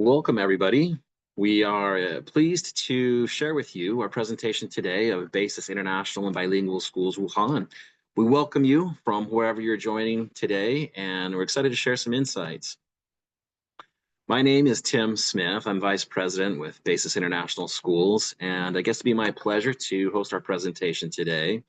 Welcome, everybody. We are pleased to share with you our presentation today of BASIS International and Bilingual Schools Wuhan. We welcome you from wherever you're joining today, and we're excited to share some insights. My name is Tim Smith. I'm Vice President with BASIS International Schools, and I guess it'd be my pleasure to host our presentation today.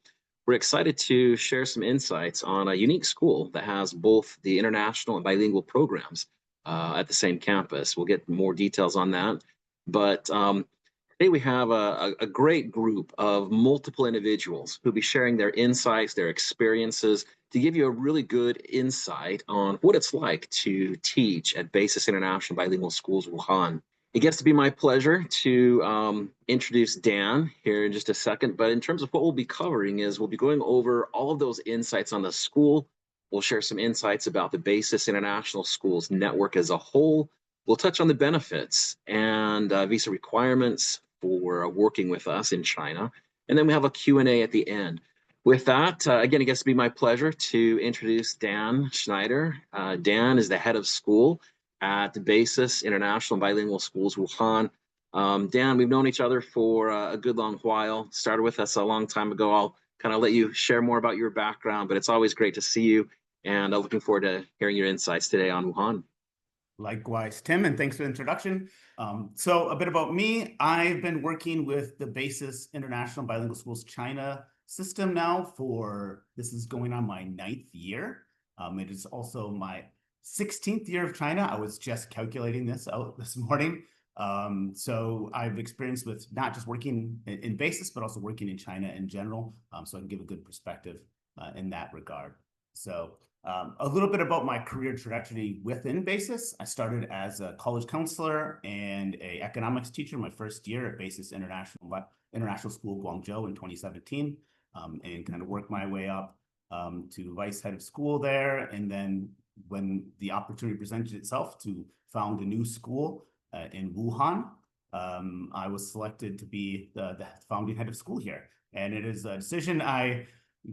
We're excited to share some insights on a unique school that has both the international and bilingual programs at the same campus. We'll get more details on that. But today we have a great group of multiple individuals who'll be sharing their insights, their experiences, to give you a really good insight on what it's like to teach at BASIS International Bilingual Schools Wuhan. It gets to be my pleasure to introduce Dan here in just a second, but in terms of what we'll be covering is we'll be going over all of those insights on the school. We'll share some insights about the BASIS International Schools network as a whole. We'll touch on the benefits and visa requirements for working with us in China. And then we have a Q&A at the end. With that, again, it gets to be my pleasure to introduce Dan Schneider. Dan is the head of school at BASIS International Bilingual Schools Wuhan. Dan, we've known each other for a good long while. Started with us a long time ago. I'll kind of let you share more about your background, but it's always great to see you. And looking forward to hearing your insights today on Wuhan. Likewise, Tim, and thanks for the introduction. So a bit about me. I've been working with the BASIS International Bilingual Schools China system now for, this is going on my 9th year. It is also my 16th year of China. I was just calculating this out this morning. So I've experienced with not just working in BASIS, but also working in China in general. So I can give a good perspective in that regard. So a little bit about my career trajectory within BASIS. I started as a college counselor and an economics teacher my first year at BASIS International School Guangzhou in 2017, and kind of worked my way up to vice head of school there. And then when the opportunity presented itself to found a new school in Wuhan, I was selected to be the founding head of school here. And it is a decision I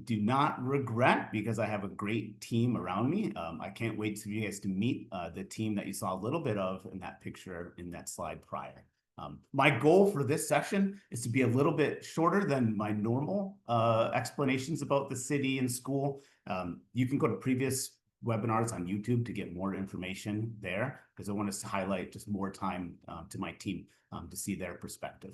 do not regret because I have a great team around me. I can't wait for you guys to meet the team that you saw a little bit of in that picture in that slide prior. My goal for this session is to be a little bit shorter than my normal explanations about the city and school. You can go to previous webinars on YouTube to get more information there, because I want us to highlight just more time to my team to see their perspective.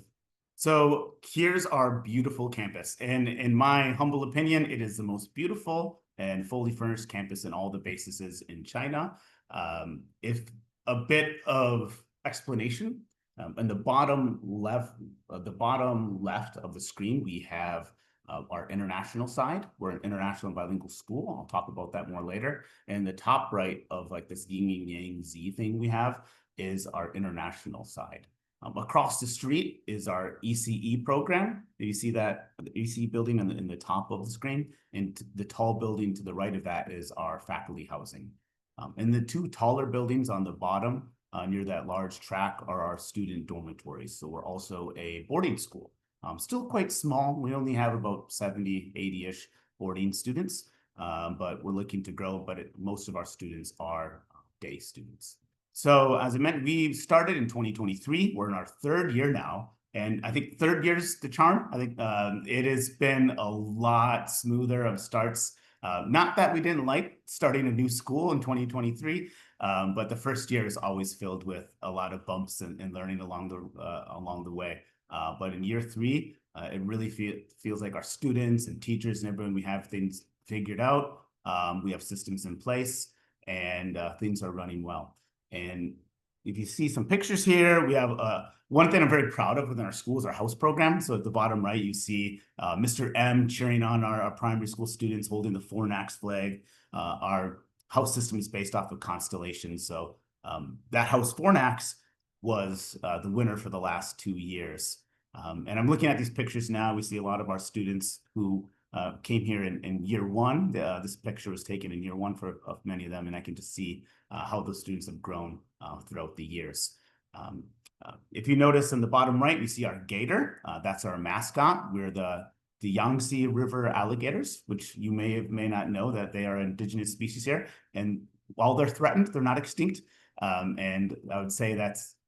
So here's our beautiful campus. And in my humble opinion, it is the most beautiful and fully furnished campus in all the BASISes in China. If a bit of explanation, in the bottom left of the screen, we have our international side. We're an international and bilingual school. I'll talk about that more later. And the top right of like this yin and yang Z thing we have is our international side. Across the street is our ECE program. You see that the ECE building in the top of the screen, and the tall building to the right of that is our faculty housing. And the two taller buildings on the bottom near that large track are our student dormitories. So we're also a boarding school. Still quite small. We only have about 70, 80-ish boarding students, but we're looking to grow, but most of our students are day students. So as I mentioned, we started in 2023. We're in our 3rd year now. And I think 3rd year's the charm. I think it has been a lot smoother of starts. Not that we didn't like starting a new school in 2023, but the first year is always filled with a lot of bumps and learning along the way. But in year 3, it really feels like our students and teachers and everyone, we have things figured out. We have systems in place, and things are running well. And if you see some pictures here, we have one thing I'm very proud of within our school is our house program. So at the bottom right, you see Mr. M cheering on our primary school students holding the Fornax flag. Our house system is based off of constellations. So that house Fornax was the winner for the last 2 years. And I'm looking at these pictures now. We see a lot of our students who came here in year 1. This picture was taken in year 1 for many of them, and I can just see how those students have grown throughout the years. If you notice in the bottom right, we see our gator. That's our mascot. We're the Yangtze River alligators, which you may not know that they are an indigenous species here. And while they're threatened, they're not extinct. And I would say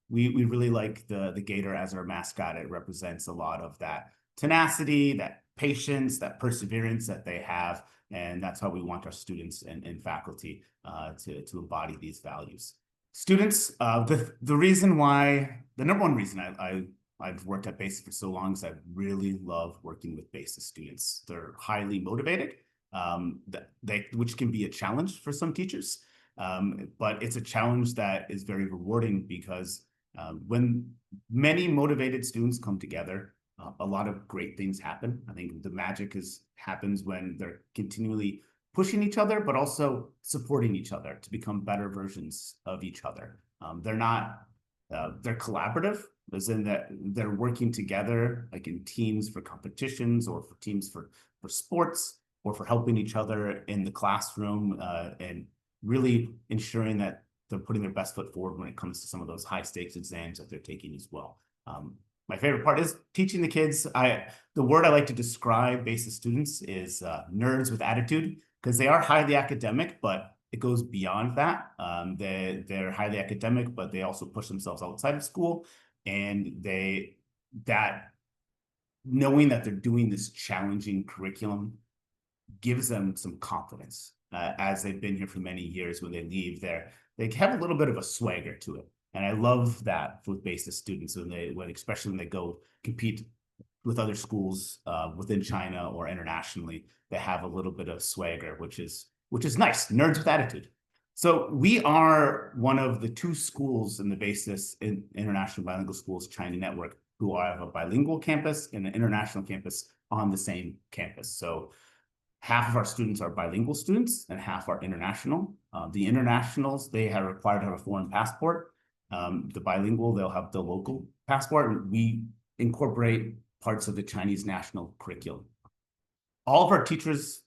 we really like the gator as our mascot. It represents a lot of that tenacity, that patience, that perseverance that they have. And that's how we want our students and faculty to embody these values. Students, the number one reason I've worked at BASIS for so long is I really love working with BASIS students. They're highly motivated, which can be a challenge for some teachers. But it's a challenge that is very rewarding because when many motivated students come together, a lot of great things happen. I think the magic happens when they're continually pushing each other, but also supporting each other to become better versions of each other. They're collaborative, as in that they're working together, like in teams for competitions or for teams for sports or for helping each other in the classroom and really ensuring that they're putting their best foot forward when it comes to some of those high stakes exams that they're taking as well. My favorite part is teaching the kids. The word I like to describe BASIS students is nerds with attitude, because they are highly academic, but it goes beyond that. They're highly academic, but they also push themselves outside of school, and knowing that they're doing this challenging curriculum gives them some confidence as they've been here for many years. When they leave there, they have a little bit of a swagger to it. And I love that with BASIS students especially when they go compete with other schools within China or internationally, they have a little bit of swagger, which is nice. Nerds with attitude. So we are one of the 2 schools in the BASIS International Bilingual Schools China network who have a bilingual campus and an international campus on the same campus. So half of our students are bilingual students and half are international. The internationals, they are required to have a foreign passport. The bilingual, they'll have the local passport. We incorporate parts of the Chinese national curriculum. All of our teachers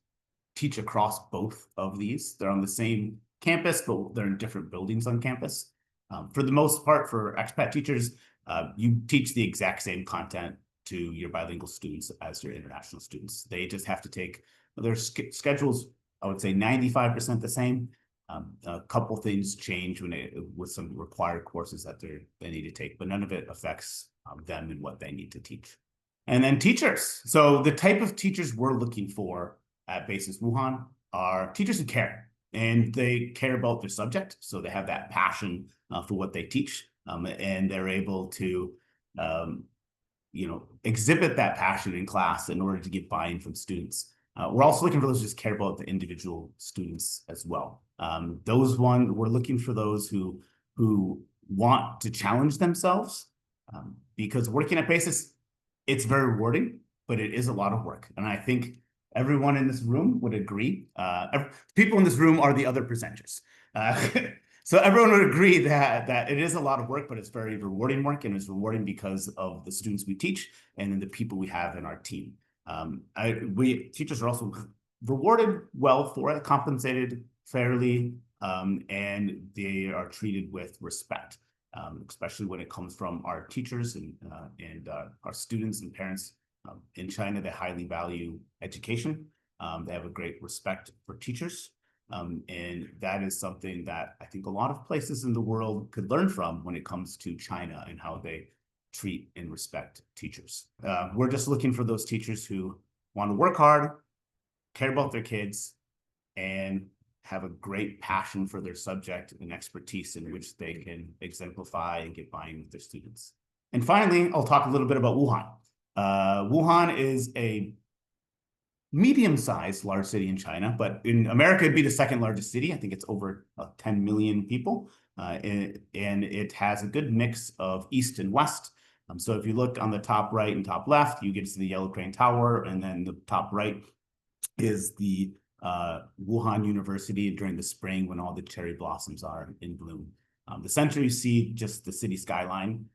teach across both of these. They're on the same campus, but they're in different buildings on campus. For the most part, for expat teachers, you teach the exact same content to your bilingual students as your international students. They just have to take their schedules, I would say 95% the same. A couple things change with some required courses that they need to take, but none of it affects them and what they need to teach. And then teachers. So the type of teachers we're looking for at BASIS Wuhan are teachers who care, and they care about their subject. So they have that passion for what they teach, and they're able to exhibit that passion in class in order to get buy-in from students. We're also looking for those who just care about the individual students as well. We're looking for those who want to challenge themselves, because working at BASIS, it's very rewarding, but it is a lot of work. And I think everyone in this room would agree. People in this room are the other presenters. So everyone would agree that it is a lot of work, but it's very rewarding work, and it's rewarding because of the students we teach and then the people we have in our team. Teachers are also rewarded well for it, compensated fairly, and they are treated with respect, especially when it comes from our teachers and our students and parents. In China, they highly value education. They have a great respect for teachers. And that is something that I think a lot of places in the world could learn from when it comes to China and how they treat and respect teachers. We're just looking for those teachers who want to work hard, care about their kids, and have a great passion for their subject and expertise in which they can exemplify and get buy-in with their students. And finally, I'll talk a little bit about Wuhan. Wuhan is a medium-sized large city in China, but in America, it'd be the second largest city. I think it's over 10 million people, and it has a good mix of east and west. So if you look on the top right and top left, you get to the Yellow Crane Tower, and then the top right is the Wuhan University during the spring when all the cherry blossoms are in bloom. The center, you see just the city skyline.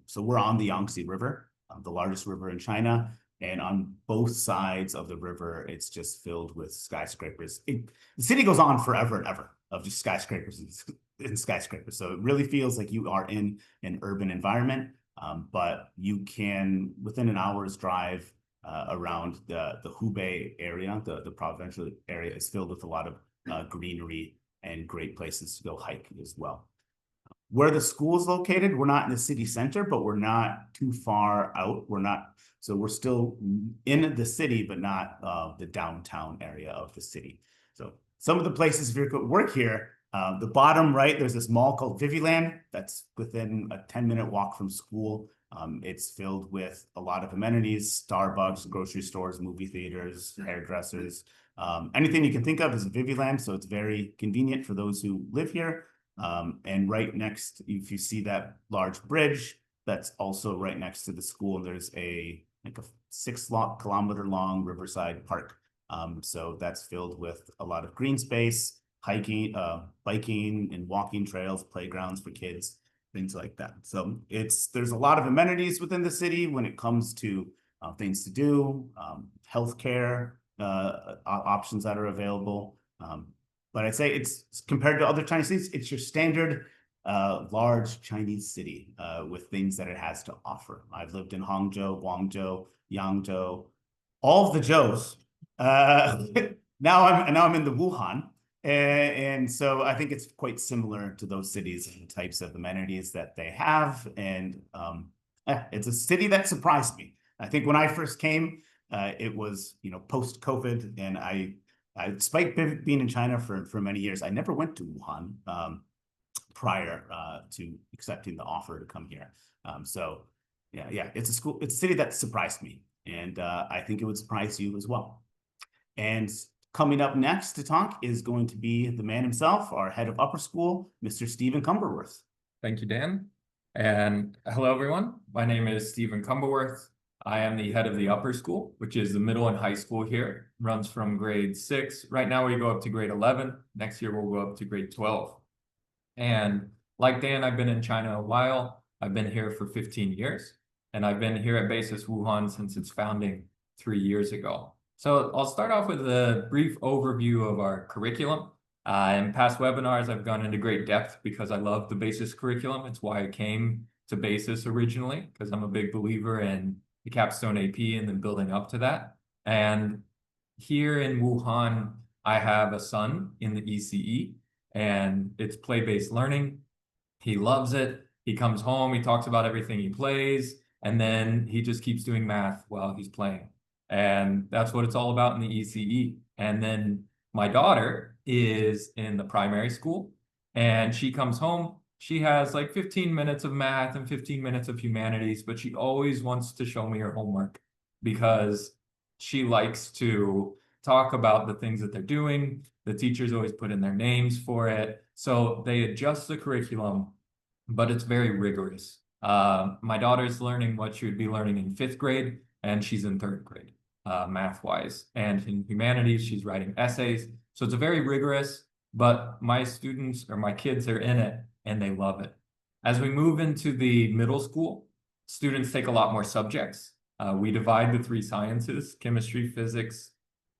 So we're on the Yangtze River, the largest river in China. And on both sides of the river, it's just filled with skyscrapers. The city goes on forever and ever of just skyscrapers and skyscrapers. So it really feels like you are in an urban environment, but you can, within an hour's drive around the Hubei area, the provincial area is filled with a lot of greenery and great places to go hike as well. Where the school is located, we're not in the city center, but we're not too far out. So we're still in the city, but not the downtown area of the city. So some of the places if you could work here, the bottom right, there's this mall called Viviland that's within a 10-minute walk from school. It's filled with a lot of amenities, Starbucks, grocery stores, movie theaters, hairdressers. Anything you can think of is a Viviland, so it's very convenient for those who live here. And right next, if you see that large bridge, that's also right next to the school. There's a 6-kilometer long riverside park. So that's filled with a lot of green space, hiking, biking and walking trails, playgrounds for kids, things like that. So there's a lot of amenities within the city when it comes to things to do, healthcare options that are available. But I'd say it's compared to other Chinese cities, it's your standard large Chinese city with things that it has to offer. I've lived in Hangzhou, Guangzhou, Yangzhou, all of the Zhous. Now I'm in the Wuhan, and so I think it's quite similar to those cities and types of amenities that they have. And it's a city that surprised me. I think when I first came, it was post-COVID, and despite being in China for many years, I never went to Wuhan prior to accepting the offer to come here. So yeah, it's a city that surprised me, and I think it would surprise you as well. And coming up next to talk is going to be the man himself, our head of upper school, Mr. Stephen Cumberworth. Thank you, Dan. And hello, everyone. My name is Stephen Cumberworth. I am the head of the upper school, which is the middle and high school here. Runs from grade 6. Right now we go up to grade 11. Next year we'll go up to grade 12. And like Dan, I've been in China a while. I've been here for 15 years. And I've been here at Basis Wuhan since its founding 3 years ago. So I'll start off with a brief overview of our curriculum. In past webinars, I've gone into great depth because I love the Basis curriculum. It's why I came to Basis originally, because I'm a big believer in the capstone AP and then building up to that. And here in Wuhan, I have a son in the ECE, and it's play-based learning. He loves it. He comes home, he talks about everything he plays, and then he just keeps doing math while he's playing. And that's what it's all about in the ECE. And then my daughter is in the primary school, and she comes home. She has like 15 minutes of math and 15 minutes of humanities, but she always wants to show me her homework because she likes to talk about the things that they're doing. The teachers always put in their names for it. So they adjust the curriculum, but it's very rigorous. My daughter's learning what she would be learning in 5th grade, and she's in 3rd grade, math-wise. And in humanities, she's writing essays. So it's a very rigorous, but my students or my kids are in it, and they love it. As we move into the middle school, students take a lot more subjects. We divide the 3 sciences, chemistry, physics,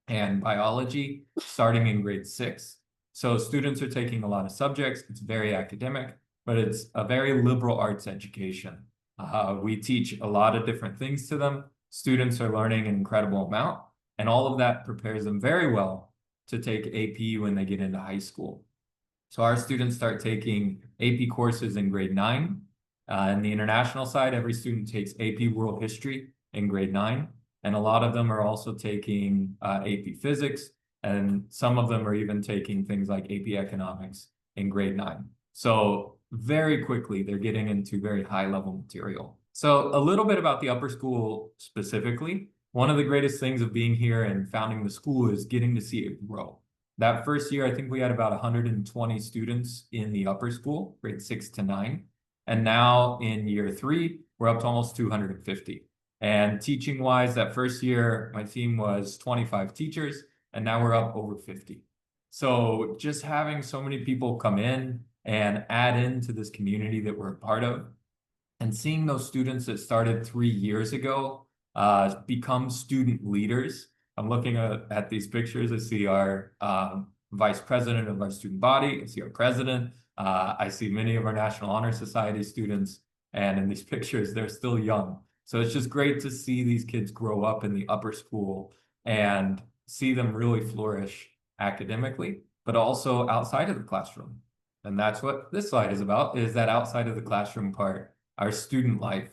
and biology, starting in grade 6. So students are taking a lot of subjects. It's very academic, but it's a very liberal arts education. We teach a lot of different things to them. Students are learning an incredible amount, and all of that prepares them very well to take AP when they get into high school. So our students start taking AP courses in grade 9. In the international side, every student takes AP World History in grade 9. And a lot of them are also taking AP Physics, and some of them are even taking things like AP Economics in grade 9. So very quickly, they're getting into very high-level material. So a little bit about the upper school specifically. One of the greatest things of being here and founding the school is getting to see it grow. That first year, I think we had about 120 students in the upper school, grade 6 to 9. And now in year 3, we're up to almost 250. And teaching-wise, that first year, my team was 25 teachers, and now we're up over 50. So just having so many people come in and add into this community that we're a part of, and seeing those students that started 3 years ago become student leaders. I'm looking at these pictures. I see our vice president of our student body. I see our president. I see many of our National Honor Society students. And in these pictures, they're still young. So it's just great to see these kids grow up in the upper school and see them really flourish academically, but also outside of the classroom. And that's what this slide is about, is that outside of the classroom part, our student life.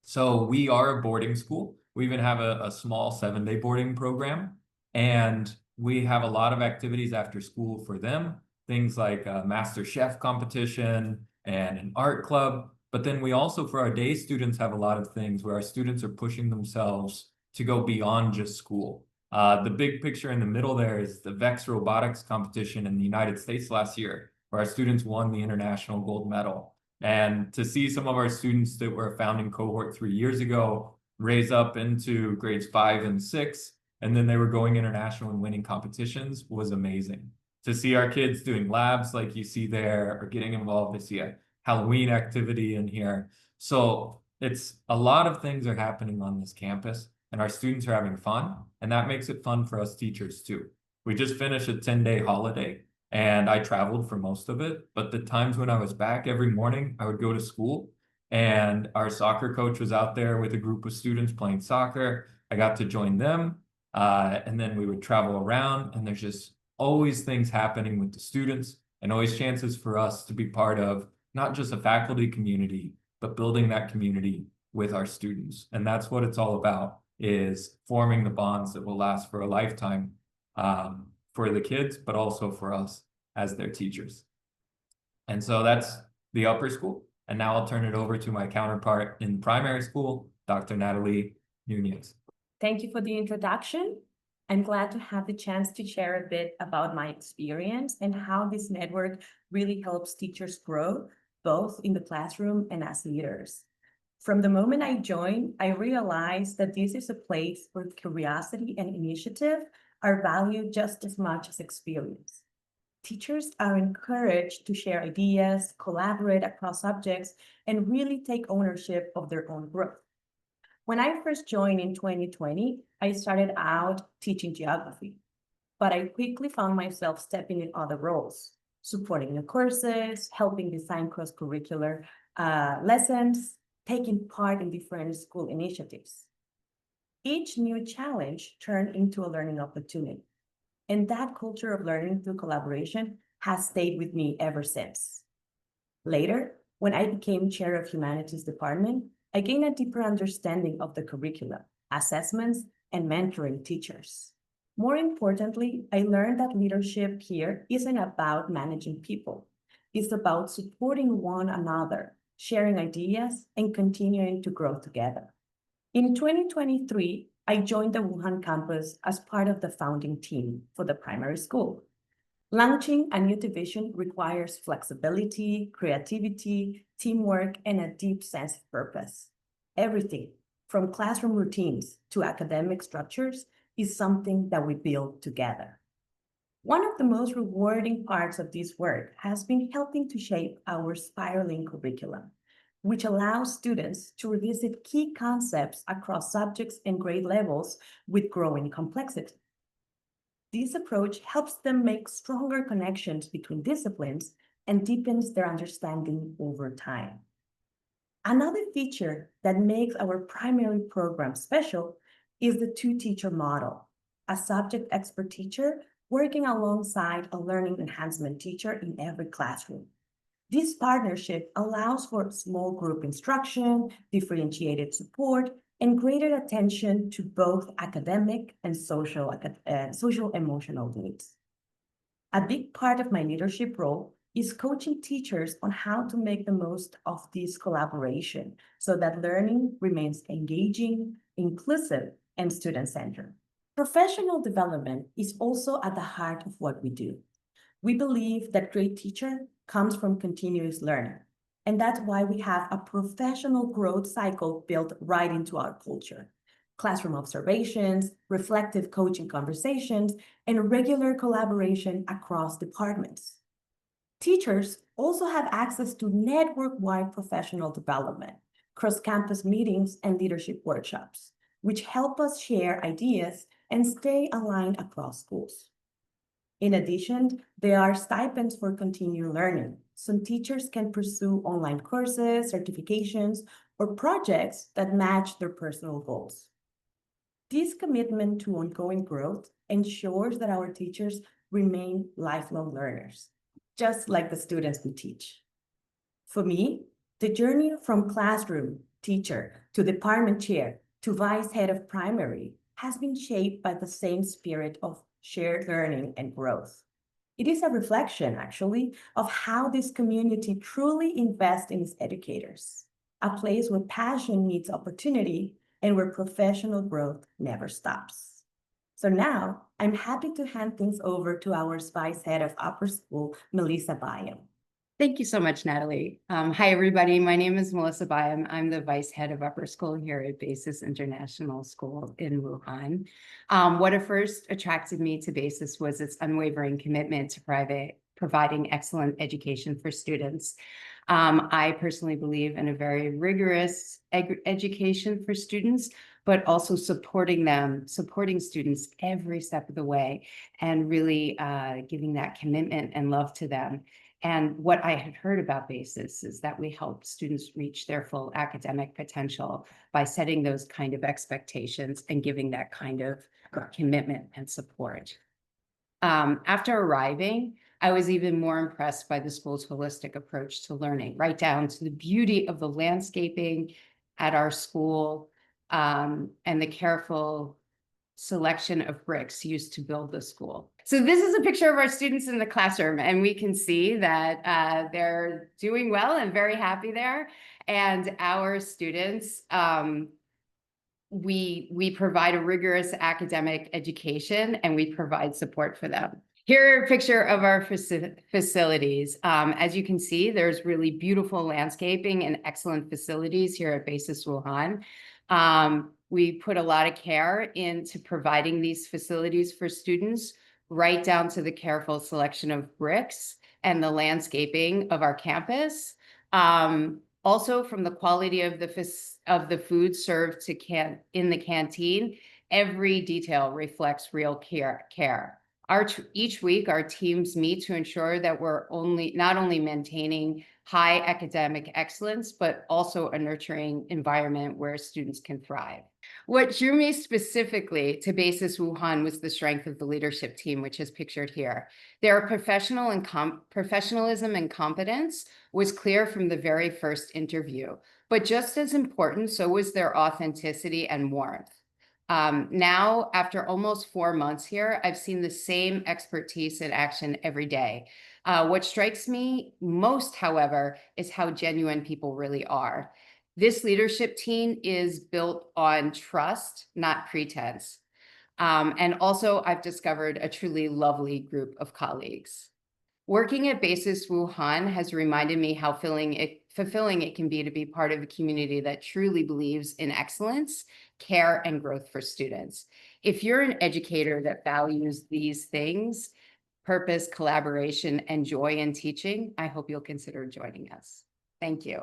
So we are a boarding school. We even have a small 7-day boarding program, and we have a lot of activities after school for them, things like a Master Chef competition and an art club. But then we also, for our day students, have a lot of things where our students are pushing themselves to go beyond just school. The big picture in the middle there is the VEX robotics competition in the United States last year, where our students won the international gold medal. And to see some of our students that were a founding cohort 3 years ago raise up into grades 5 and 6, and then they were going international and winning competitions was amazing. To see our kids doing labs like you see there, or getting involved, to see a Halloween activity in here. So it's a lot of things are happening on this campus, and our students are having fun, and that makes it fun for us teachers too. We just finished a 10-day holiday, and I traveled for most of it, but the times when I was back every morning, I would go to school, and our soccer coach was out there with a group of students playing soccer. I got to join them, and then we would travel around, and there's just always things happening with the students, and always chances for us to be part of not just a faculty community, but building that community with our students. And that's what it's all about, is forming the bonds that will last for a lifetime, for the kids, but also for us as their teachers. And so that's the upper school. And now I'll turn it over to my counterpart in primary school, Dr. Natalie Nunez. Thank you for the introduction. I'm glad to have the chance to share a bit about my experience and how this network really helps teachers grow, both in the classroom and as leaders. From the moment I joined, I realized that this is a place where curiosity and initiative are valued just as much as experience. Teachers are encouraged to share ideas, collaborate across subjects, and really take ownership of their own growth. When I first joined in 2020, I started out teaching geography, but I quickly found myself stepping in other roles, supporting the courses, helping design cross-curricular lessons, taking part in different school initiatives. Each new challenge turned into a learning opportunity, and that culture of learning through collaboration has stayed with me ever since. Later, when I became chair of Humanities Department, I gained a deeper understanding of the curriculum, assessments, and mentoring teachers. More importantly, I learned that leadership here isn't about managing people. It's about supporting one another, sharing ideas, and continuing to grow together. In 2023, I joined the Wuhan campus as part of the founding team for the primary school. Launching a new division requires flexibility, creativity, teamwork, and a deep sense of purpose. Everything, from classroom routines to academic structures, is something that we build together. One of the most rewarding parts of this work has been helping to shape our spiraling curriculum, which allows students to revisit key concepts across subjects and grade levels with growing complexity. This approach helps them make stronger connections between disciplines and deepens their understanding over time. Another feature that makes our primary program special is the two-teacher model, a subject expert teacher working alongside a learning enhancement teacher in every classroom. This partnership allows for small group instruction, differentiated support, and greater attention to both academic and social emotional needs. A big part of my leadership role is coaching teachers on how to make the most of this collaboration so that learning remains engaging, inclusive, and student-centered. Professional development is also at the heart of what we do. We believe that great teacher comes from continuous learning, and that's why we have a professional growth cycle built right into our culture. Classroom observations, reflective coaching conversations, and regular collaboration across departments. Teachers also have access to network-wide professional development, cross-campus meetings, and leadership workshops, which help us share ideas and stay aligned across schools. In addition, there are stipends for continuing learning, so teachers can pursue online courses, certifications, or projects that match their personal goals. This commitment to ongoing growth ensures that our teachers remain lifelong learners, just like the students we teach. For me, the journey from classroom teacher to department chair to vice head of primary has been shaped by the same spirit of shared learning and growth. It is a reflection, actually, of how this community truly invests in its educators, a place where passion meets opportunity and where professional growth never stops. So now, I'm happy to hand things over to our Vice Head of Upper School, Melissa Byam. Thank you so much, Natalie. Hi, everybody. My name is Melissa Byam. I'm the Vice Head of Upper School here at BASIS International School in Wuhan. What first attracted me to BASIS was its unwavering commitment to providing excellent education for students. I personally believe in a very rigorous education for students, but also supporting students every step of the way, and really giving that commitment and love to them. And what I had heard about BASIS is that we help students reach their full academic potential by setting those kind of expectations and giving that kind of commitment and support. After arriving, I was even more impressed by the school's holistic approach to learning, right down to the beauty of the landscaping at our school, and the careful selection of bricks used to build the school. So this is a picture of our students in the classroom, and we can see that they're doing well and very happy there. And our students, we provide a rigorous academic education, and we provide support for them. Here a picture of our facilities. As you can see, there's really beautiful landscaping and excellent facilities here at BASIS Wuhan. We put a lot of care into providing these facilities for students, right down to the careful selection of bricks and the landscaping of our campus. Also, from the quality of the food served in the canteen, every detail reflects real care. Each week, our teams meet to ensure that we're not only maintaining high academic excellence, but also a nurturing environment where students can thrive. What drew me specifically to BASIS Wuhan was the strength of the leadership team, which is pictured here. Their professionalism and competence was clear from the very first interview, but just as important, so was their authenticity and warmth. Now, after almost 4 months here, I've seen the same expertise in action every day. What strikes me most, however, is how genuine people really are. This leadership team is built on trust, not pretense. And also, I've discovered a truly lovely group of colleagues. Working at BASIS Wuhan has reminded me how fulfilling it can be to be part of a community that truly believes in excellence, care, and growth for students. If you're an educator that values these things, purpose, collaboration, and joy in teaching, I hope you'll consider joining us. Thank you.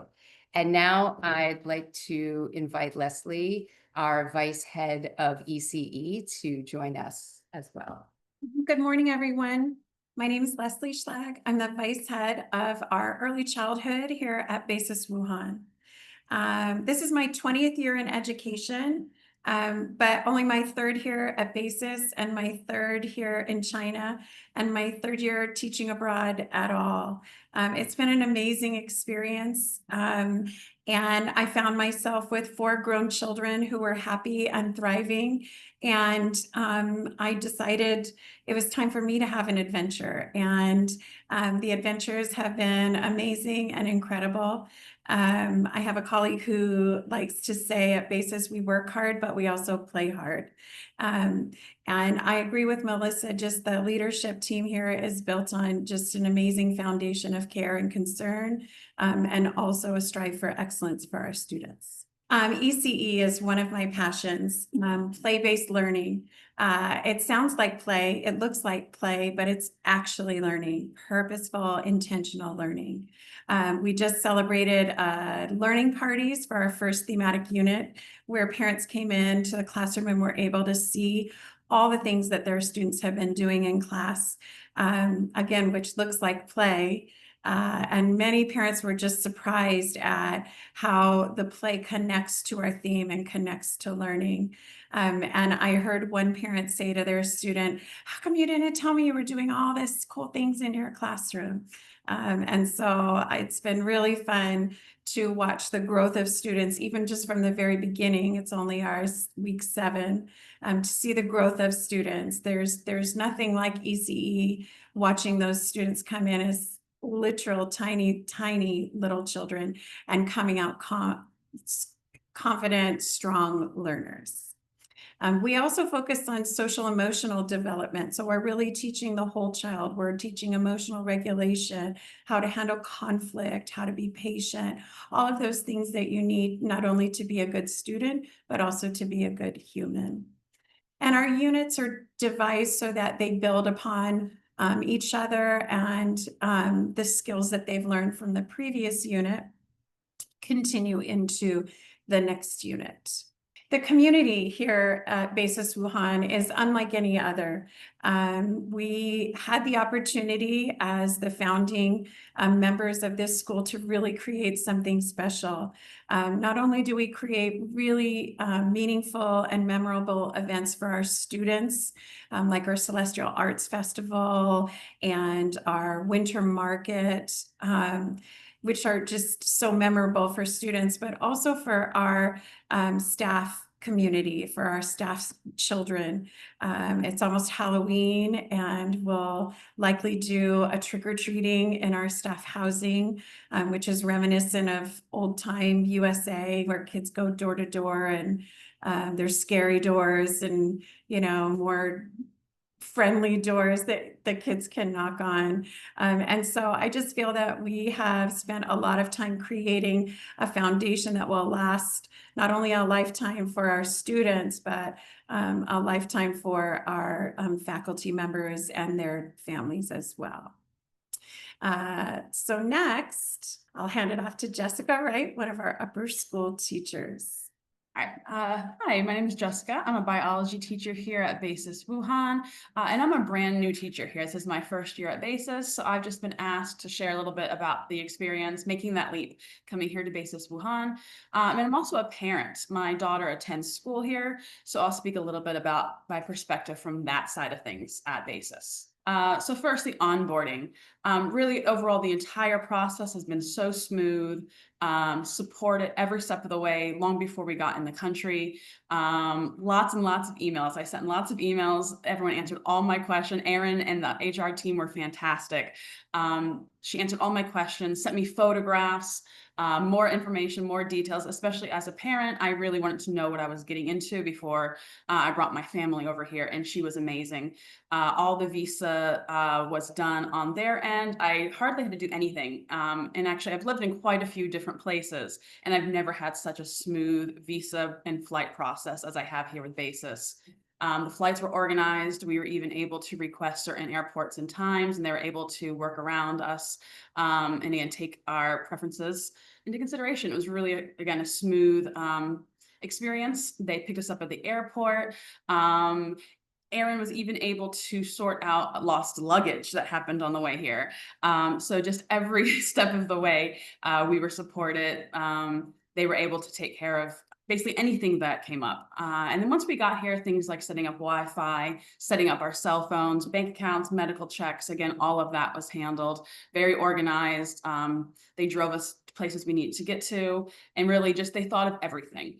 And now I'd like to invite Leslie, our Vice Head of ECE, to join us as well. Good morning, everyone. My name is Leslie Schlag. I'm the Vice Head of our early childhood here at BASIS Wuhan. This is my 20th year in education, but only my 3rd here at BASIS, and my 3rd here in China, and my 3rd year teaching abroad at all. It's been an amazing experience, and I found myself with 4 grown children who were happy and thriving, and I decided it was time for me to have an adventure, and the adventures have been amazing and incredible. I have a colleague who likes to say at BASIS, we work hard, but we also play hard. And I agree with Melissa, just the leadership team here is built on just an amazing foundation of care and concern, and also a strive for excellence for our students. ECE is one of my passions, play-based learning. It sounds like play, it looks like play, but it's actually learning, purposeful, intentional learning. We just celebrated learning parties for our first thematic unit, where parents came into the classroom and were able to see all the things that their students have been doing in class, again, which looks like play. And many parents were just surprised at how the play connects to our theme and connects to learning. And I heard one parent say to their student, "How come you didn't tell me you were doing all this cool things in your classroom?" And so it's been really fun to watch the growth of students, even just from the very beginning. It's only our week 7, to see the growth of students. There's nothing like ECE, watching those students come in as literal tiny little children and coming out confident, strong learners. We also focus on social emotional development. So we're really teaching the whole child. We're teaching emotional regulation, how to handle conflict, how to be patient, all of those things that you need not only to be a good student, but also to be a good human. And our units are devised so that they build upon each other, and the skills that they've learned from the previous unit continue into the next unit. The community here at BASIS Wuhan is unlike any other. We had the opportunity as the founding members of this school to really create something special. Not only do we create really meaningful and memorable events for our students, like our Celestial Arts Festival and our Winter Market, which are just so memorable for students, but also for our staff community, for our staff's children. It's almost Halloween, and we'll likely do a trick-or-treating in our staff housing, which is reminiscent of old-time USA, where kids go door to door, and there's scary doors and, you know, more friendly doors that the kids can knock on. And so I just feel that we have spent a lot of time creating a foundation that will last not only a lifetime for our students, but a lifetime for our faculty members and their families as well. So next, I'll hand it off to Jessica Wright, one of our upper school teachers. Hi, my name is Jessica. I'm a biology teacher here at BASIS Wuhan, and I'm a brand new teacher here. This is my first year at BASIS, so I've just been asked to share a little bit about the experience making that leap coming here to BASIS Wuhan. And I'm also a parent. My daughter attends school here, so I'll speak a little bit about my perspective from that side of things at BASIS. So first, the onboarding. Really, overall, the entire process has been so smooth, supported every step of the way, long before we got in the country. Lots and lots of emails. I sent lots of emails. Everyone answered all my questions. Erin and the HR team were fantastic. She answered all my questions, sent me photographs, more information, more details. Especially as a parent, I really wanted to know what I was getting into before I brought my family over here, and she was amazing. All the visa was done on their end. I hardly had to do anything. And actually, I've lived in quite a few different places, and I've never had such a smooth visa and flight process as I have here with BASIS. The flights were organized. We were even able to request certain airports and times, and they were able to work around us and again, take our preferences into consideration. It was really, again, a smooth experience. They picked us up at the airport. Erin was even able to sort out lost luggage that happened on the way here. So just every step of the way, we were supported. They were able to take care of basically anything that came up. And then once we got here, things like setting up Wi-Fi, setting up our cell phones, bank accounts, medical checks, again, all of that was handled, very organized. They drove us to places we needed to get to, and really just they thought of everything,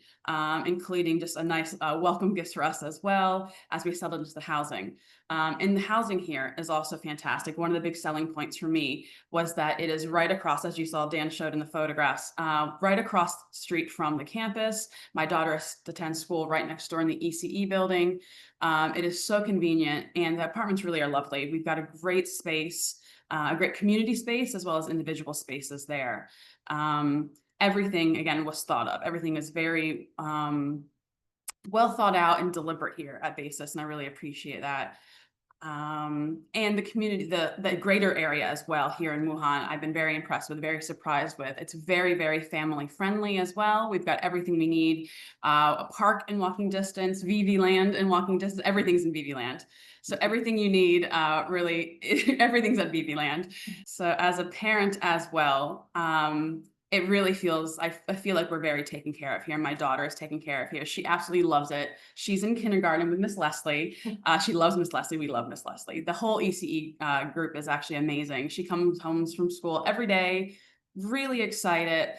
including just a nice welcome gift for us as well as we settled into the housing. And the housing here is also fantastic. One of the big selling points for me was that it is right across, as you saw Dan showed in the photographs, right across the street from the campus. My daughter attends school right next door in the ECE building. It is so convenient, and the apartments really are lovely. We've got a great space, a great community space, as well as individual spaces there. Everything, again, was thought of. Everything is very well thought out and deliberate here at BASIS, and I really appreciate that. and the community, the greater area as well here in Wuhan, I've been very impressed with, very surprised with. It's very, very family friendly as well. We've got everything we need, a park in walking distance, VV Land in walking distance, everything's in VV Land. So everything you need, really, everything's at VV Land. So as a parent as well, it really feels, I feel like we're very taken care of here. My daughter is taken care of here. She absolutely loves it. She's in kindergarten with Miss Leslie. She loves Miss Leslie. We love Miss Leslie. The whole ECE group is actually amazing. She comes home from school every day, really excited,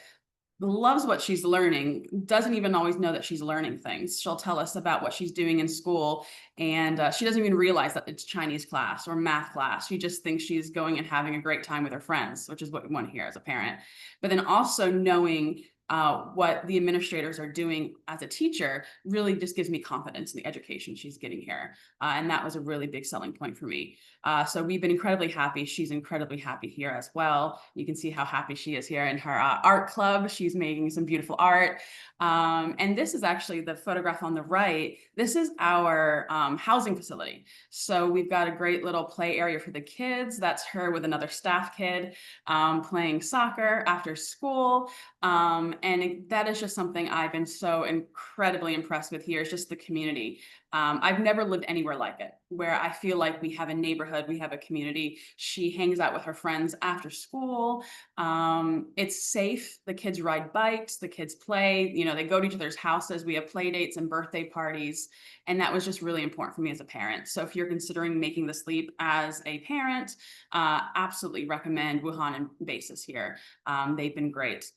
loves what she's learning, doesn't even always know that she's learning things. She'll tell us about what she's doing in school, and she doesn't even realize that it's Chinese class or math class. She just thinks she's going and having a great time with her friends, which is what we want to hear as a parent. But then also knowing what the administrators are doing as a teacher really just gives me confidence in the education she's getting here. And that was a really big selling point for me. So we've been incredibly happy. She's incredibly happy here as well. You can see how happy she is here in her art club. She's making some beautiful art. And this is actually the photograph on the right. This is our housing facility. So we've got a great little play area for the kids. That's her with another staff kid playing soccer after school. That is just something I've been so incredibly impressed with here, is just the community. I've never lived anywhere like it, where I feel like we have a neighborhood, we have a community. She hangs out with her friends after school. It's safe. The kids ride bikes, the kids play, you know, they go to each other's houses. We have play dates and birthday parties. And that was just really important for me as a parent. So if you're considering making this leap as a parent, absolutely recommend Wuhan and Basis here. They've been great.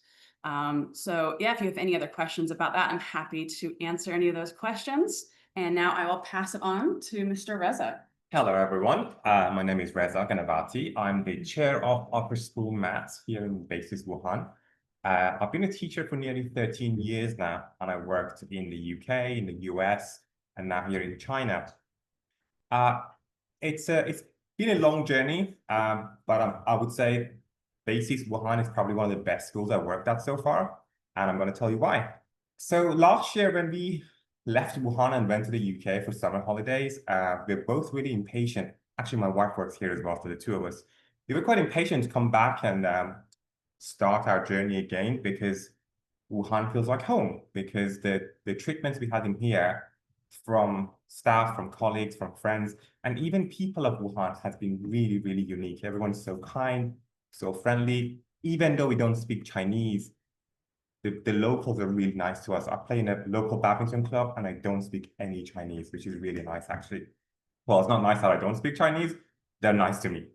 So yeah, if you have any other questions about that, I'm happy to answer any of those questions. And now I will pass it on to Mr. Reza. Hello, everyone. My name is Reza Ganavati. I'm the chair of upper school maths here in Basis Wuhan. I've been a teacher for nearly 13 years now, and I worked in the UK, in the US, and now here in China. It's been a long journey, but I would say Basis Wuhan is probably one of the best schools I've worked at so far, and I'm going to tell you why. So last year, when we left Wuhan and went to the UK for summer holidays, we're both really impatient. Actually, my wife works here as well, so the two of us. We were quite impatient to come back and start our journey again, because Wuhan feels like home, because the treatments we had in here from staff, from colleagues, from friends, and even people of Wuhan has been really, really unique. Everyone's so kind, so friendly. Even though we don't speak Chinese, the locals are really nice to us. I play in a local badminton club and I don't speak any Chinese, which is really nice, actually. Well, it's not nice that I don't speak Chinese. They're nice to me.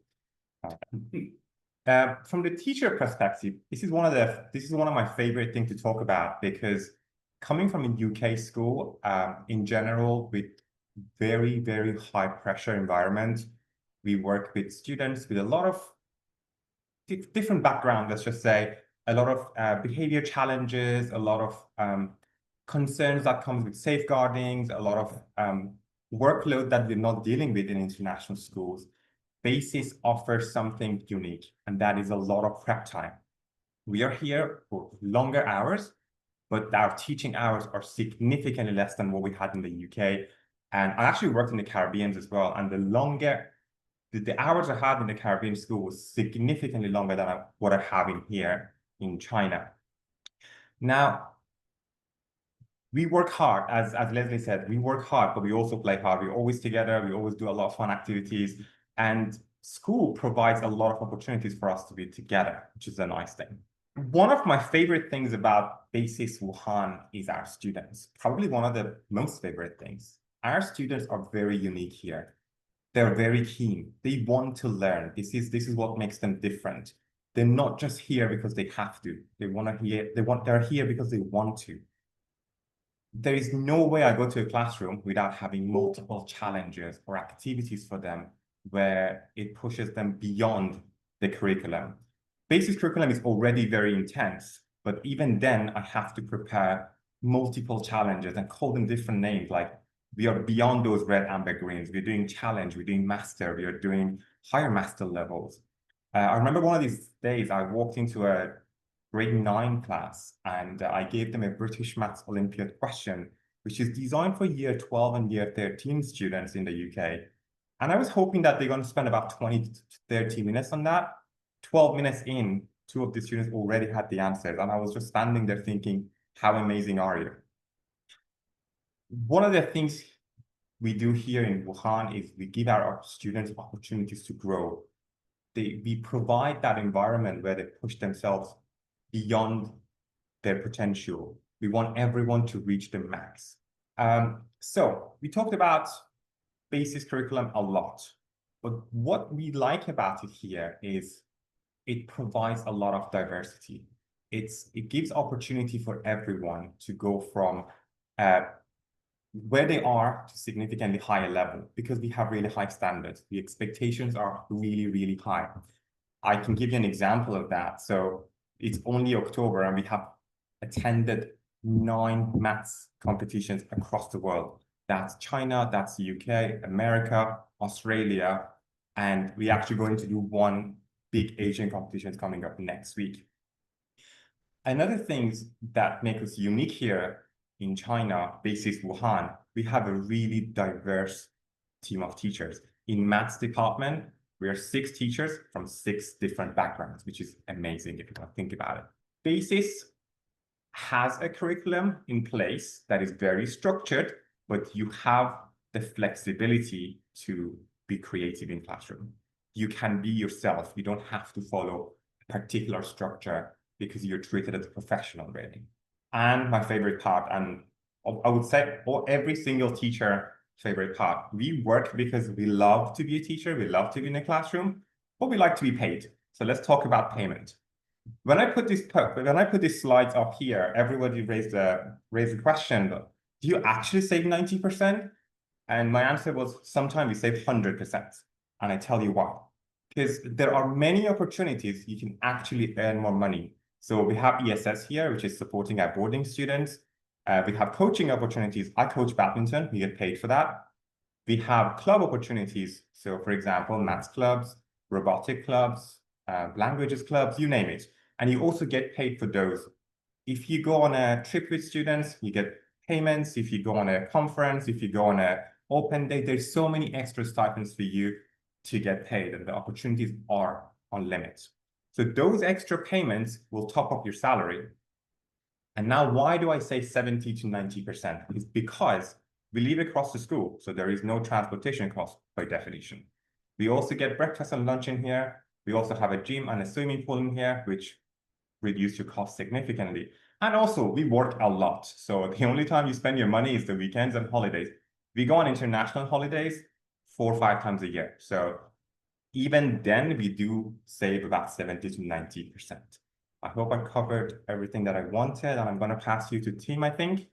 From the teacher perspective, this is one of my favorite things to talk about, because coming from a UK school, in general, with very, very high pressure environment, we work with students with a lot of different backgrounds, let's just say, a lot of behavior challenges, a lot of concerns that comes with safeguarding, a lot of workload that we're not dealing with in international schools. Basis offers something unique, and that is a lot of prep time. We are here for longer hours, but our teaching hours are significantly less than what we had in the UK. And I actually worked in the Caribbean as well, and the hours I had in the Caribbean school was significantly longer than what I have in here in China. Now, we work hard, as Leslie said, we work hard, but we also play hard. We're always together, we always do a lot of fun activities, and school provides a lot of opportunities for us to be together, which is a nice thing. One of my favorite things about Basis Wuhan is our students, probably one of the most favorite things. Our students are very unique here. They're very keen. They want to learn. This is what makes them different. They're not just here because they have to. They're here because they want to. There is no way I go to a classroom without having multiple challenges or activities for them where it pushes them beyond the curriculum. Basis curriculum is already very intense, but even then I have to prepare multiple challenges and call them different names. Like, we are beyond those red, amber, greens. We're doing challenge, we're doing master, we are doing higher master levels. I remember one of these days I walked into a grade 9 class and I gave them a British Maths Olympiad question, which is designed for year 12 and year 13 students in the UK. And I was hoping that they're going to spend about 20 to 30 minutes on that. 12 minutes in, 2 of the students already had the answers. And I was just standing there thinking, how amazing are you? One of the things we do here in Wuhan is we give our students opportunities to grow. We provide that environment where they push themselves beyond their potential. We want everyone to reach the max. So we talked about BASIS curriculum a lot, but what we like about it here is it provides a lot of diversity. It gives opportunity for everyone to go from where they are to significantly higher level, because we have really high standards. The expectations are really, really high. I can give you an example of that. So it's only October and we have attended 9 maths competitions across the world. That's China, that's the UK, America, Australia, and we actually going to do 1 big Asian competition coming up next week. Another things that make us unique here in China, BASIS Wuhan, we have a really diverse team of teachers. In maths department, we are 6 teachers from 6 different backgrounds, which is amazing if you want to think about it. BASIS has a curriculum in place that is very structured, but you have the flexibility to be creative in classroom. You can be yourself. You don't have to follow a particular structure because you're treated as a professional already. And my favorite part, and I would say every single teacher favorite part, we work because we love to be a teacher, we love to be in a classroom, but we like to be paid. So let's talk about payment. When I put these slides up here, everybody raised a question, do you actually save 90%? And my answer was, sometimes we save 100%. And I tell you why. Because there are many opportunities you can actually earn more money. So we have ESS here, which is supporting our boarding students. We have coaching opportunities. I coach badminton, we get paid for that. We have club opportunities. So for example, maths clubs, robotic clubs, languages clubs, you name it. And you also get paid for those. If you go on a trip with students, you get payments. If you go on a conference, if you go on an open day, there's so many extra stipends for you to get paid, and the opportunities are unlimited. So those extra payments will top up your salary. And now why do I say 70 to 90%? It's because we live across the school, so there is no transportation cost by definition. We also get breakfast and lunch in here. We also have a gym and a swimming pool in here, which reduce your cost significantly. And also we work a lot. So the only time you spend your money is the weekends and holidays. We go on international holidays 4 or 5 times a year. So even then we do save about 70 to 90%. I hope I covered everything that I wanted, and I'm going to pass you to Tim, I think.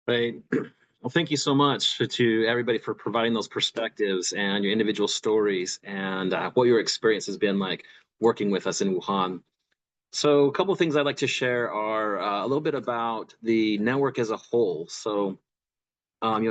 Great. Well, thank you so much to everybody for providing those perspectives and your individual stories and what your experience has been like working with us in Wuhan. So a couple of things I'd like to share are a little bit about the network as a whole. So,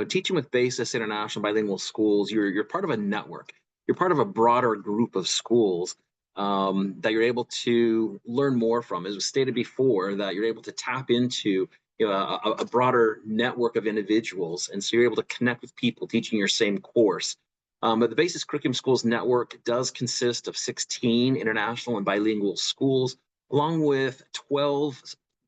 teaching with BASIS International Bilingual Schools, you're part of a network. You're part of a broader group of schools that you're able to learn more from. As was stated before, that you're able to tap into a broader network of individuals, and so you're able to connect with people teaching your same course. But the BASIS Curriculum Schools Network does consist of 16 international and bilingual schools, along with 12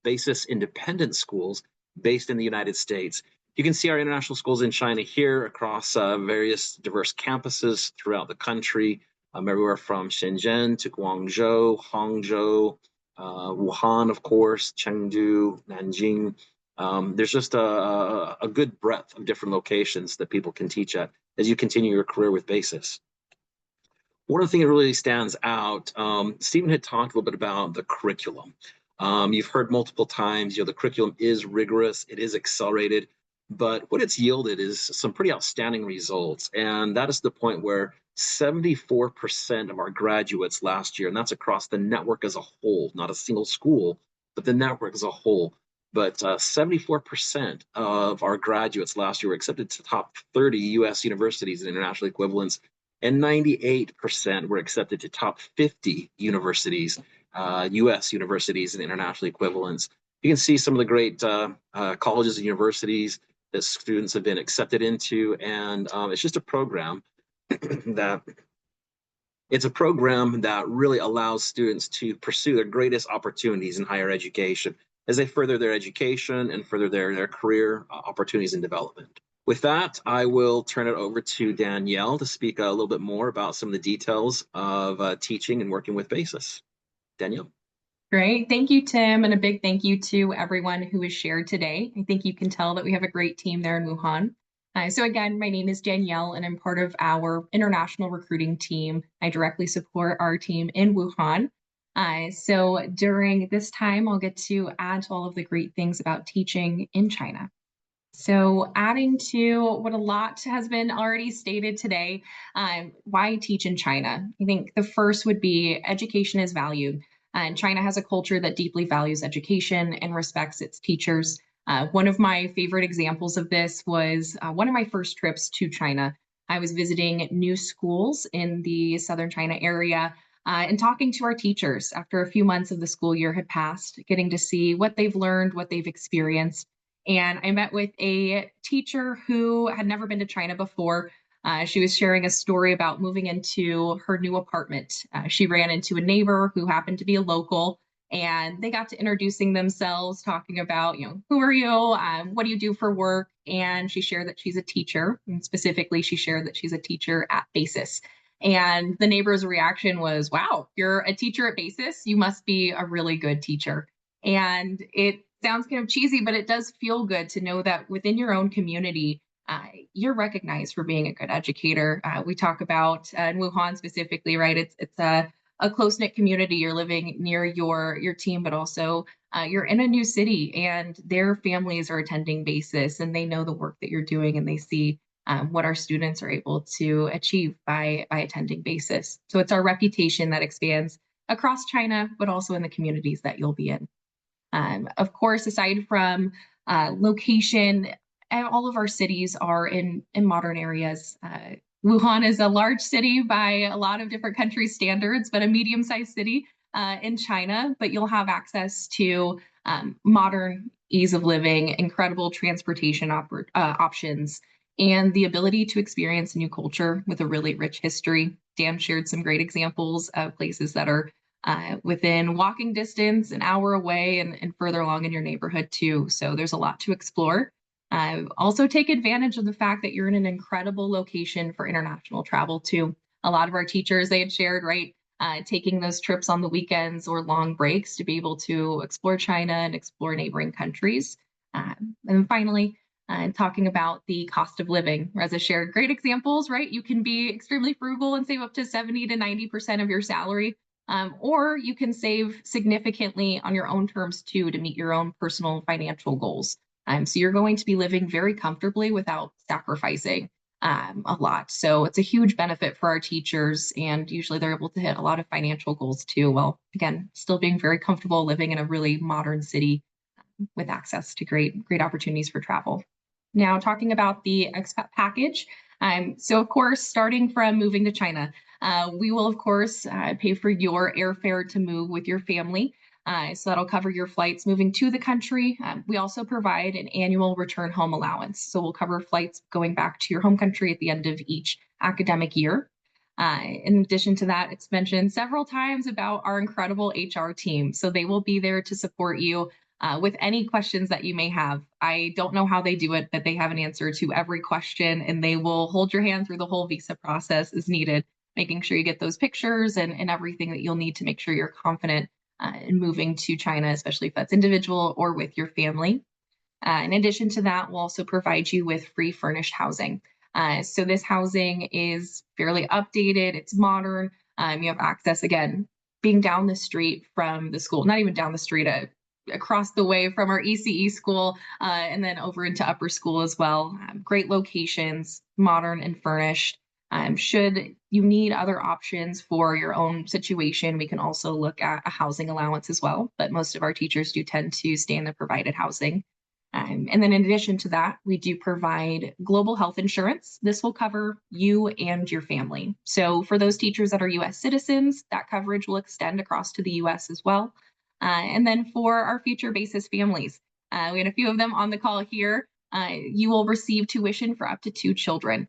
BASIS independent schools based in the United States. You can see our international schools in China here across various diverse campuses throughout the country, everywhere from Shenzhen to Guangzhou, Hangzhou, Wuhan, of course, Chengdu, Nanjing. There's just a good breadth of different locations that people can teach at as you continue your career with BASIS. One of the things that really stands out, Stephen had talked a little bit about the curriculum. You've heard multiple times, the curriculum is rigorous, it is accelerated, but what it's yielded is some pretty outstanding results. And that is the point where 74% of our graduates last year, and that's across the network as a whole, not a single school, but the network as a whole. But 74% of our graduates last year were accepted to top 30 US universities and international equivalents, and 98% were accepted to top 50 universities, US universities and international equivalents. You can see some of the great colleges and universities that students have been accepted into, and it's just a program that it's a program that really allows students to pursue their greatest opportunities in higher education as they further their education and further their career opportunities and development. With that, I will turn it over to Danielle to speak a little bit more about some of the details of teaching and working with BASIS. Danielle. Great. Thank you, Tim, and a big thank you to everyone who has shared today. I think you can tell that we have a great team there in Wuhan. So again, my name is Danielle, and I'm part of our international recruiting team. I directly support our team in Wuhan. So during this time, I'll get to add to all of the great things about teaching in China. So adding to what a lot has been already stated today, why teach in China? I think the first would be education is valued. And China has a culture that deeply values education and respects its teachers. One of my favorite examples of this was one of my first trips to China. I was visiting new schools in the southern China area and talking to our teachers after a few months of the school year had passed, getting to see what they've learned, what they've experienced. And I met with a teacher who had never been to China before. She was sharing a story about moving into her new apartment. She ran into a neighbor who happened to be a local, and they got to introducing themselves, talking about, who are you? What do you do for work? And she shared that she's a teacher. And specifically, she shared that she's a teacher at BASIS. And the neighbor's reaction was, wow, you're a teacher at BASIS? You must be a really good teacher. And it sounds kind of cheesy, but it does feel good to know that within your own community, you're recognized for being a good educator. We talk about in Wuhan specifically, right? It's a close-knit community. You're living near your team, but also you're in a new city, and their families are attending BASIS, and they know the work that you're doing, and they see what our students are able to achieve by attending BASIS. So it's our reputation that expands across China, but also in the communities that you'll be in. Of course, aside from location, all of our cities are in modern areas. Wuhan is a large city by a lot of different countries' standards, but a medium-sized city in China. But you'll have access to modern ease of living, incredible transportation options, and the ability to experience a new culture with a really rich history. Dan shared some great examples of places that are within walking distance, an hour away, and further along in your neighborhood too. So there's a lot to explore. Also take advantage of the fact that you're in an incredible location for international travel too. A lot of our teachers, they had shared, right, taking those trips on the weekends or long breaks to be able to explore China and explore neighboring countries. And then finally, talking about the cost of living. As I shared, great examples, right? You can be extremely frugal and save up to 70 to 90% of your salary, or you can save significantly on your own terms too to meet your own personal financial goals. So you're going to be living very comfortably without sacrificing a lot. So it's a huge benefit for our teachers, and usually they're able to hit a lot of financial goals too, while again, still being very comfortable living in a really modern city with access to great opportunities for travel. Now talking about the expat package. So of course, starting from moving to China, we will of course pay for your airfare to move with your family. So that'll cover your flights moving to the country. We also provide an annual return home allowance. So we'll cover flights going back to your home country at the end of each academic year. In addition to that, it's mentioned several times about our incredible HR team. So they will be there to support you with any questions that you may have. I don't know how they do it, but they have an answer to every question, and they will hold your hand through the whole visa process as needed, making sure you get those pictures and everything that you'll need to make sure you're confident in moving to China, especially if that's individual or with your family. In addition to that, we'll also provide you with free furnished housing. So this housing is fairly updated, it's modern. You have access, again, being down the street from the school, not even down the street, across the way from our ECE school, and then over into upper school as well. Great locations, modern and furnished. Should you need other options for your own situation, we can also look at a housing allowance as well, but most of our teachers do tend to stay in the provided housing. And then in addition to that, we do provide global health insurance. This will cover you and your family. So for those teachers that are US citizens, that coverage will extend across to the US as well. And then for our future BASIS families, we had a few of them on the call here, you will receive tuition for up to 2 children.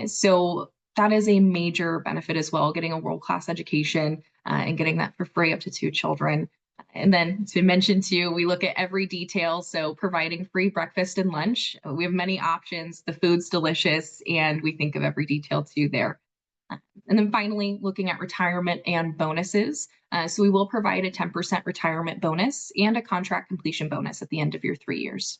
So that is a major benefit as well, getting a world-class education and getting that for free up to 2 children. And then to mention too, we look at every detail. So providing free breakfast and lunch, we have many options. The food's delicious, and we think of every detail too there. And then finally, looking at retirement and bonuses. So we will provide a 10% retirement bonus and a contract completion bonus at the end of your 3 years.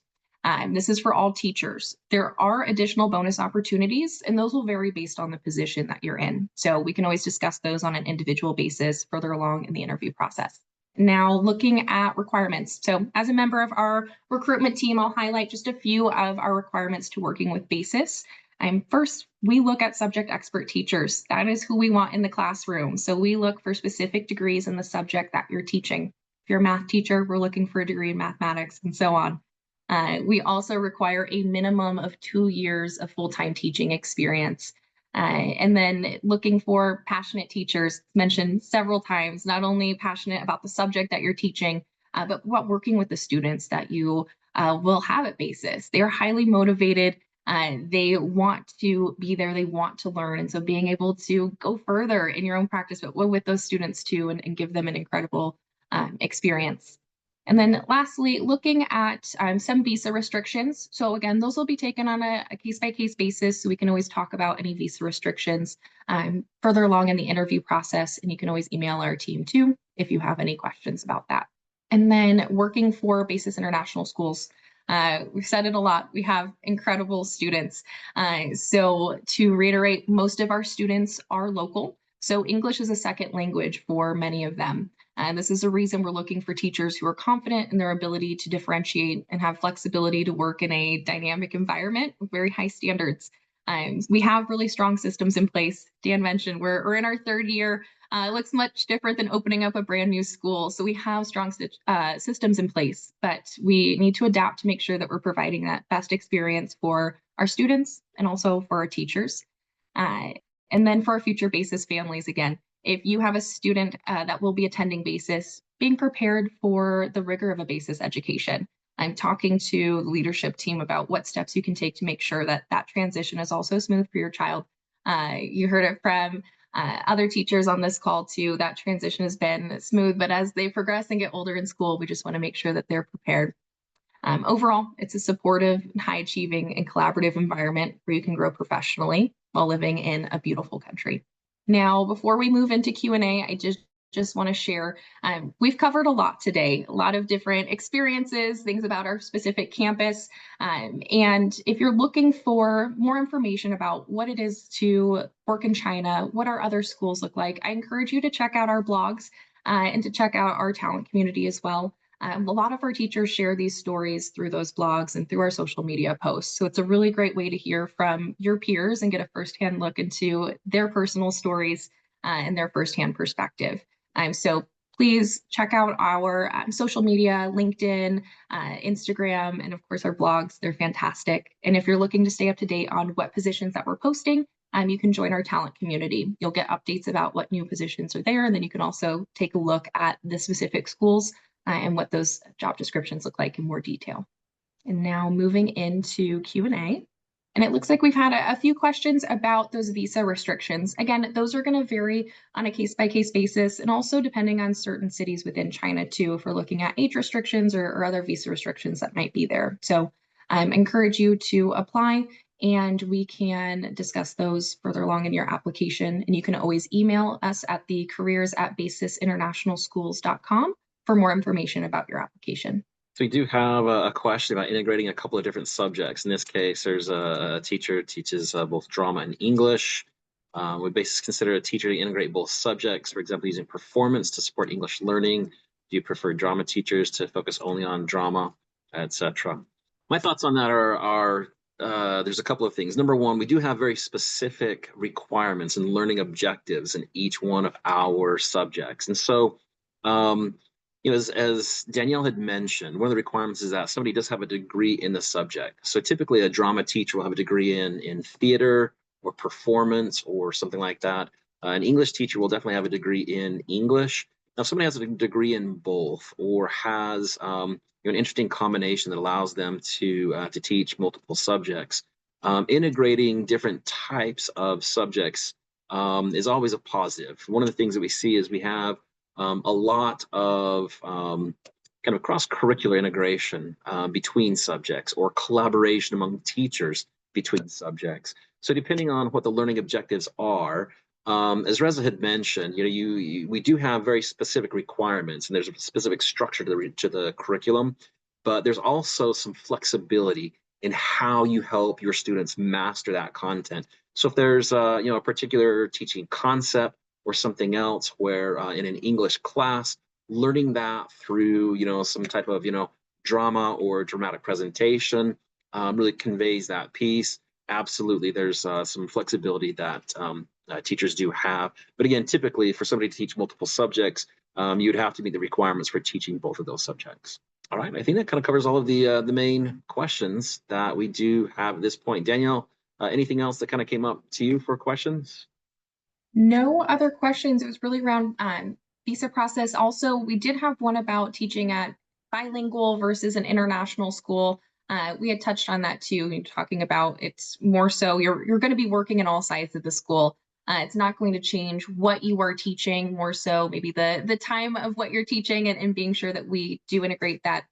This is for all teachers. There are additional bonus opportunities, and those will vary based on the position that you're in. So we can always discuss those on an individual basis further along in the interview process. Now, looking at requirements. So as a member of our recruitment team, I'll highlight just a few of our requirements to working with BASIS. First, we look at subject expert teachers. That is who we want in the classroom. So we look for specific degrees in the subject that you're teaching. If you're a math teacher, we're looking for a degree in mathematics and so on. We also require a minimum of 2 years of full-time teaching experience. And then looking for passionate teachers, mentioned several times, not only passionate about the subject that you're teaching, but about working with the students that you will have at BASIS. They are highly motivated. They want to be there, they want to learn. And so being able to go further in your own practice, but with those students too, and give them an incredible experience. And then lastly, looking at some visa restrictions. So again, those will be taken on a case-by-case basis. So we can always talk about any visa restrictions further along in the interview process. And you can always email our team too, if you have any questions about that. And then working for BASIS International Schools. We've said it a lot. We have incredible students. So to reiterate, most of our students are local. So English is a second language for many of them. And this is a reason we're looking for teachers who are confident in their ability to differentiate and have flexibility to work in a dynamic environment with very high standards. We have really strong systems in place. Dan mentioned we're in our 3rd year. It looks much different than opening up a brand new school. So we have strong systems in place, but we need to adapt to make sure that we're providing that best experience for our students and also for our teachers. And then for our future BASIS families, again, if you have a student that will be attending BASIS, being prepared for the rigor of a BASIS education. I'm talking to the leadership team about what steps you can take to make sure that that transition is also smooth for your child. You heard it from other teachers on this call too, that transition has been smooth, but as they progress and get older in school, we just want to make sure that they're prepared. Overall, it's a supportive, high achieving, and collaborative environment where you can grow professionally while living in a beautiful country. Now, before we move into Q&A, I just want to share, we've covered a lot today, a lot of different experiences, things about our specific campus. And if you're looking for more information about what it is to work in China, what our other schools look like, I encourage you to check out our blogs and to check out our talent community as well. A lot of our teachers share these stories through those blogs and through our social media posts. So it's a really great way to hear from your peers and get a firsthand look into their personal stories and their firsthand perspective. So please check out our social media, LinkedIn, Instagram, and of course our blogs. They're fantastic. And if you're looking to stay up to date on what positions that we're posting, you can join our talent community. You'll get updates about what new positions are there. And then you can also take a look at the specific schools and what those job descriptions look like in more detail. And now moving into Q&A. And it looks like we've had a few questions about those visa restrictions. Again, those are going to vary on a case-by-case basis and also depending on certain cities within China too, if we're looking at age restrictions or other visa restrictions that might be there. So I encourage you to apply and we can discuss those further along in your application. And you can always email us at the careers@basisinternationalschools.com for more information about your application. So we do have a question about integrating a couple of different subjects. In this case, there's a teacher who teaches both drama and English. We basically consider a teacher to integrate both subjects, for example, using performance to support English learning. Do you prefer drama teachers to focus only on drama, etc.? My thoughts on that are there's a couple of things. Number one, we do have very specific requirements and learning objectives in each one of our subjects. And so, you know, as Danielle had mentioned, one of the requirements is that somebody does have a degree in the subject. So typically a drama teacher will have a degree in theater or performance or something like that. An English teacher will definitely have a degree in English. Now, if somebody has a degree in both or has an interesting combination that allows them to teach multiple subjects, integrating different types of subjects is always a positive. One of the things that we see is we have a lot of kind of cross-curricular integration between subjects or collaboration among teachers between subjects. So depending on what the learning objectives are, as Reza had mentioned, we do have very specific requirements, and there's a specific structure to the curriculum, but there's also some flexibility in how you help your students master that content. So if there's a particular teaching concept or something else where in an English class, learning that through some type of drama or dramatic presentation really conveys that piece. Absolutely, there's some flexibility that teachers do have. But again, typically for somebody to teach multiple subjects, you'd have to meet the requirements for teaching both of those subjects. All right, I think that kind of covers all of the main questions that we do have at this point. Danielle, anything else that kind of came up to you for questions? No other questions. It was really around visa process. Also, we did have one about teaching at bilingual versus an international school. We had touched on that too, talking about it's more so you're going to be working in all sides of the school. It's not going to change what you are teaching, more so maybe the time of what you're teaching and being sure that we do integrate that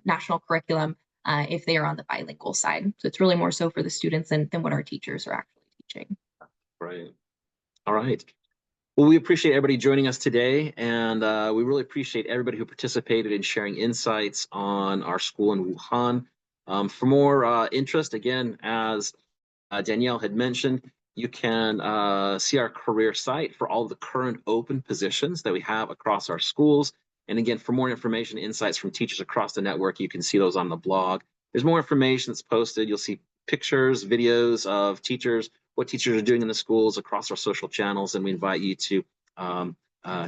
national curriculum if they are on the bilingual side. So it's really more so for the students than what our teachers are actually teaching. Right. All right. Well, we appreciate everybody joining us today, and we really appreciate everybody who participated in sharing insights on our school in Wuhan. For more interest, again, as Danielle had mentioned, you can see our career site for all of the current open positions that we have across our schools. And again, for more information, insights from teachers across the network, you can see those on the blog. There's more information that's posted. You'll see pictures, videos of teachers, what teachers are doing in the schools across our social channels, and we invite you to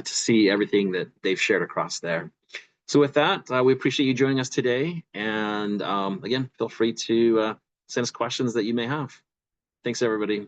see everything that they've shared across there. So with that, we appreciate you joining us today. And again, feel free to send us questions that you may have. Thanks, everybody.